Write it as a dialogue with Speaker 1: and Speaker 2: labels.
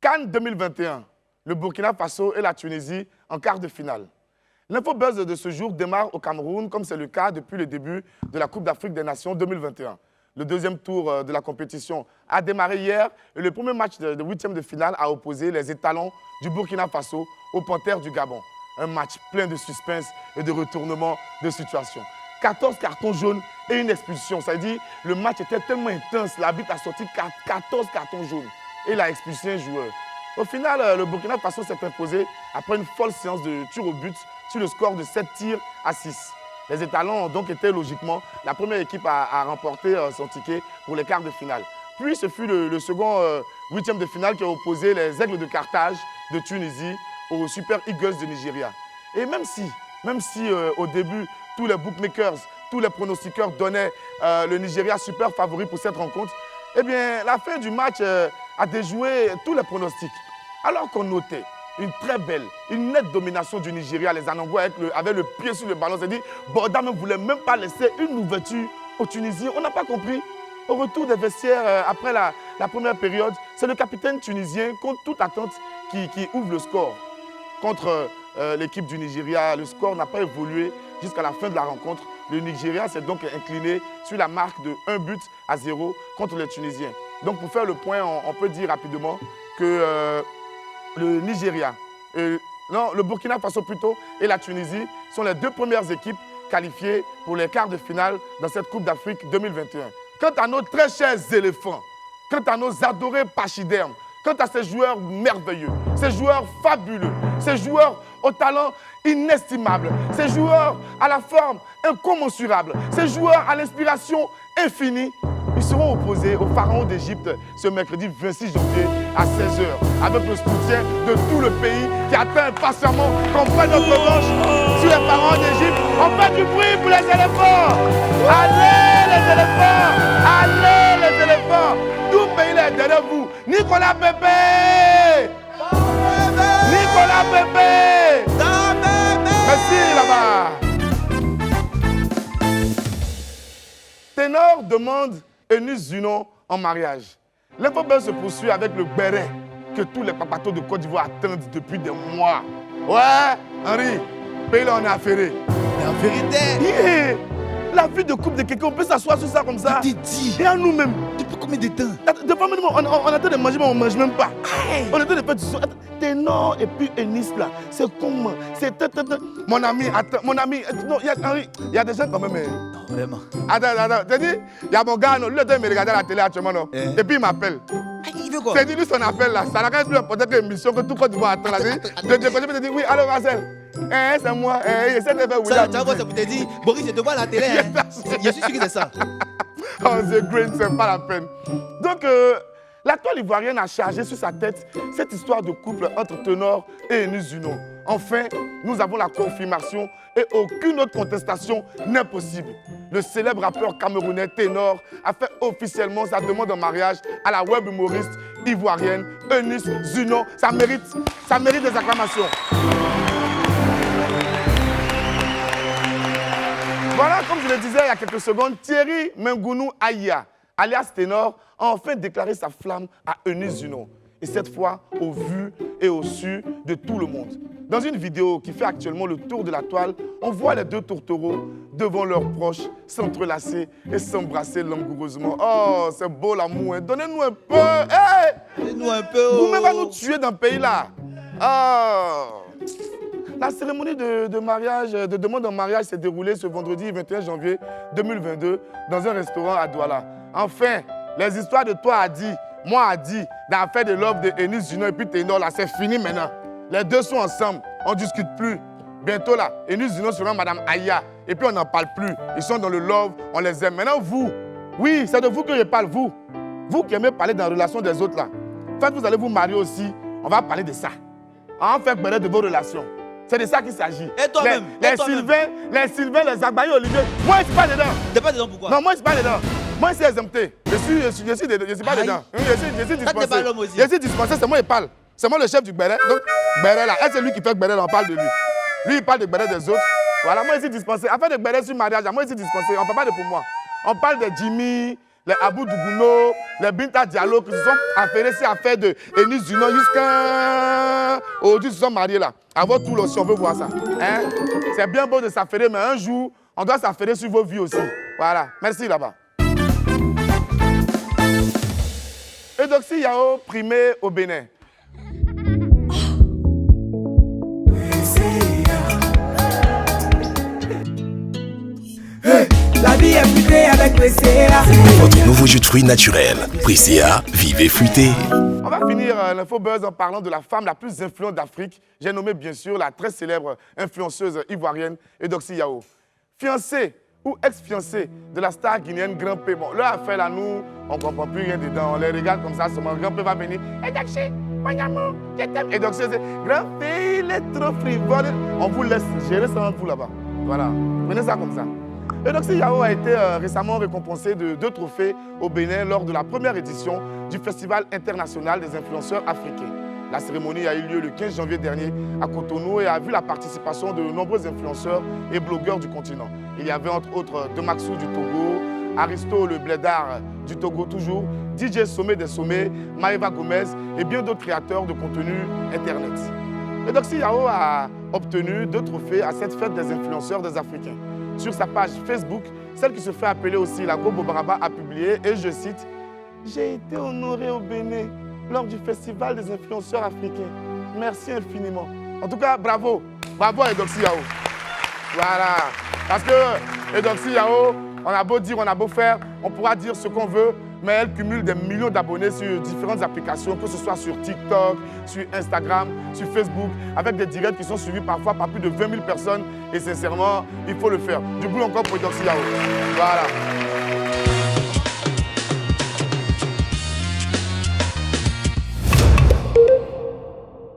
Speaker 1: Cannes 2021, le Burkina Faso et la Tunisie en quart de finale. L'infobuzz de ce jour démarre au Cameroun, comme c'est le cas depuis le début de la Coupe d'Afrique des Nations 2021. Le deuxième tour de la compétition a démarré hier et le premier match de huitième de finale a opposé les étalons du Burkina Faso aux Panthères du Gabon. Un match plein de suspense et de retournement de situation. 14 cartons jaunes et une expulsion. Ça veut dire que le match était tellement intense, l'arbitre a sorti 14 cartons jaunes et il a expulsé un joueur. Au final, le Burkina Faso s'est imposé après une folle séance de tir au but sur le score de 7 tirs à 6. Les étalons ont donc été logiquement la première équipe à remporter son ticket pour les quarts de finale. Puis ce fut le second huitième de finale qui a opposé les Aigles de Carthage de Tunisie aux Super Eagles de Nigeria. Et même si au début, tous les bookmakers, tous les pronostiqueurs donnaient le Nigeria super favori pour cette rencontre, eh bien, la fin du match a déjoué tous les pronostics. Alors qu'on notait une très belle, une nette domination du Nigeria, les Anangwa avaient le pied sur le ballon. C'est-à-dire, Borda ne voulait même pas laisser une ouverture aux Tunisiens. On n'a pas compris. Au retour des vestiaires, après la première période, c'est le capitaine tunisien, contre toute attente, qui ouvre le score. Contre l'équipe du Nigeria, le score n'a pas évolué jusqu'à la fin de la rencontre. Le Nigeria s'est donc incliné sur la marque de 1-0 contre les Tunisiens. Donc pour faire le point, on peut dire rapidement que le Nigeria, le Burkina Faso plutôt, et la Tunisie sont les deux premières équipes qualifiées pour les quarts de finale dans cette Coupe d'Afrique 2021. Quant à nos très chers éléphants, quant à nos adorés pachydermes, quant à ces joueurs merveilleux, ces joueurs fabuleux, ces joueurs au talent inestimable, ces joueurs à la forme incommensurable, ces joueurs à l'inspiration infinie, ils seront opposés aux pharaons d'Égypte ce mercredi 26 janvier à 16h, avec le soutien de tout le pays qui attend impatiemment qu'on prenne notre revanche sur les pharaons d'Égypte. On fait du bruit pour les éléphants. Allez les éléphants, allez les éléphants. Tout le pays est derrière vous. Nicolas Pépé, Nicolas Pépé. Merci là-bas. Ténor demande Eunice Zunon en mariage. L'infobuzz se poursuit avec le béret que tous les papatos de Côte d'Ivoire attendent depuis des mois. Ouais, Henri, pays-là, on est affairé.
Speaker 2: La vérité.
Speaker 1: Yeah. La vie de couple de quelqu'un, on peut s'asseoir sur ça comme ça.
Speaker 2: Je t'ai dit.
Speaker 1: Et à nous-mêmes.
Speaker 2: Depuis combien de temps?
Speaker 1: Devant nous, on attend de manger, mais on ne mange même pas. Aïe. On attend de faire du son. Ténor et puis Eunice là, c'est comment? C'est mon ami, attends, mon ami. Non, Henri, il y a des gens quand même.
Speaker 2: Non, vraiment.
Speaker 1: Attends, t'as dit, il y a mon gars, non, lui, il me regarder à la télé actuellement, non. Et puis il m'appelle.
Speaker 2: Il veut quoi?
Speaker 1: C'est dit, lui, son appel là, ça n'a rien plus important que l'émission que tout Côte d'Ivoire attend là. Je te dis, oui, allô, Marcel. C'est moi. Essaie de faire William.
Speaker 2: Ça, ça vous te dit, Boris, je te vois à la télé. Hein. Je suis sûr que c'est ça.
Speaker 1: Oh, The Green, c'est pas la peine. Donc, la toile ivoirienne a chargé sur sa tête cette histoire de couple entre Ténor et Eunice Zunon. Enfin, nous avons la confirmation et aucune autre contestation n'est possible. Le célèbre rappeur camerounais Ténor a fait officiellement sa demande en mariage à la web humoriste ivoirienne Eunice Zunon. Ça mérite des acclamations. Voilà, comme je le disais il y a quelques secondes, Thierry Mengounou Aïa, alias Ténor, a enfin déclaré sa flamme à Eunice Zunon. Et cette fois, au vu et au su de tout le monde. Dans une vidéo qui fait actuellement le tour de la toile, on voit les deux tourtereaux devant leurs proches s'entrelacer et s'embrasser langoureusement. Oh, c'est beau l'amour, hein. Donnez-nous un peu. Hey!
Speaker 2: Donnez-nous un peu.
Speaker 1: Vous-même va nous tuer dans le pays là. Oh. La cérémonie de mariage, de demande en mariage s'est déroulée ce vendredi 21 janvier 2022 dans un restaurant à Douala. Enfin, les histoires de toi a dit, moi a dit, dans l'affaire de l'offre de Eunice Zunon et puis Ténor, là, c'est fini maintenant. Les deux sont ensemble, on ne discute plus. Bientôt là, Eunice Zunon sera Madame Aya et puis on n'en parle plus. Ils sont dans le love, on les aime. Maintenant vous, oui, c'est de vous que je parle, vous. Vous qui aimez parler dans la relation des autres là. Quand vous allez vous marier aussi, on va parler de ça. On va faire parler de vos relations. C'est de ça qu'il s'agit.
Speaker 2: Et toi-même?
Speaker 1: Les Sylvain, les Agbaye, Olivier. Moi, je ne suis pas dedans.
Speaker 2: Tu n'es pas dedans pourquoi?
Speaker 1: Non, moi, je ne suis pas dedans. Moi, c'est exempté. Je suis pas dedans. Je suis dispensé.
Speaker 2: Pas l'homme aussi.
Speaker 1: Je suis dispensé, c'est moi qui parle. C'est moi le chef du béret. Donc, béret là. C'est lui qui fait béret, on parle de lui. Lui, il parle de béret des autres. Voilà, moi, je suis dispensé. Afin de béret sur mariage, moi, je suis dispensé. On ne parle pas de pour moi. On parle de Jimmy, les Abou Dougouno, les Binta Diallo qui se sont affairés ces affaires de Enis Dunon jusqu'à... Aujourd'hui, ils se sont mariés là. Avant tout, si on veut voir ça. Hein? C'est bien beau de s'affairer, mais un jour, on doit s'affairer sur vos vies aussi. Voilà. Merci là-bas. Eudoxie Yao, primé au Bénin.
Speaker 3: La vie est fruitée avec Presea.
Speaker 4: Votre nouveau jus de fruits naturel. Presea, vivez fruité.
Speaker 1: On va finir l'info buzz en parlant de la femme la plus influente d'Afrique. J'ai nommé bien sûr la très célèbre influenceuse ivoirienne Eudoxie Yao. Fiancée ou ex-fiancée de la star guinéenne Grand P. Bon, leur affaire là, nous, on ne comprend plus rien dedans. On les regarde comme ça, seulement Grand P va venir. Eudoxie, mon amour, je t'aime. Eudoxie, c'est Grand P, il est trop frivole. On vous laisse gérer ça entre vous là-bas. Voilà, prenez ça comme ça. Eudoxie Yao a été récemment récompensée de 2 trophées au Bénin lors de la première édition du Festival international des influenceurs africains. La cérémonie a eu lieu le 15 janvier dernier à Cotonou et a vu la participation de nombreux influenceurs et blogueurs du continent. Il y avait entre autres Demaxou du Togo, Aristo le Blédard du Togo toujours, DJ Sommet des Sommets, Maëva Gomez et bien d'autres créateurs de contenu Internet. Eudoxie Yao a obtenu 2 trophées à cette fête des influenceurs des Africains. Sur sa page Facebook, celle qui se fait appeler aussi la Gobo Baraba a publié, et je cite, « J'ai été honorée au Bénin lors du Festival des influenceurs africains. Merci infiniment. » En tout cas, bravo. Bravo à Eudoxie Yao. Voilà. Parce que Eudoxie Yao, on a beau dire, on a beau faire, on pourra dire ce qu'on veut, mais elle cumule des millions d'abonnés sur différentes applications, que ce soit sur TikTok, sur Instagram, sur Facebook, avec des directs qui sont suivis parfois par plus de 20 000 personnes. Et sincèrement, il faut le faire. Du coup, encore pour Eudoxie Yao. Voilà.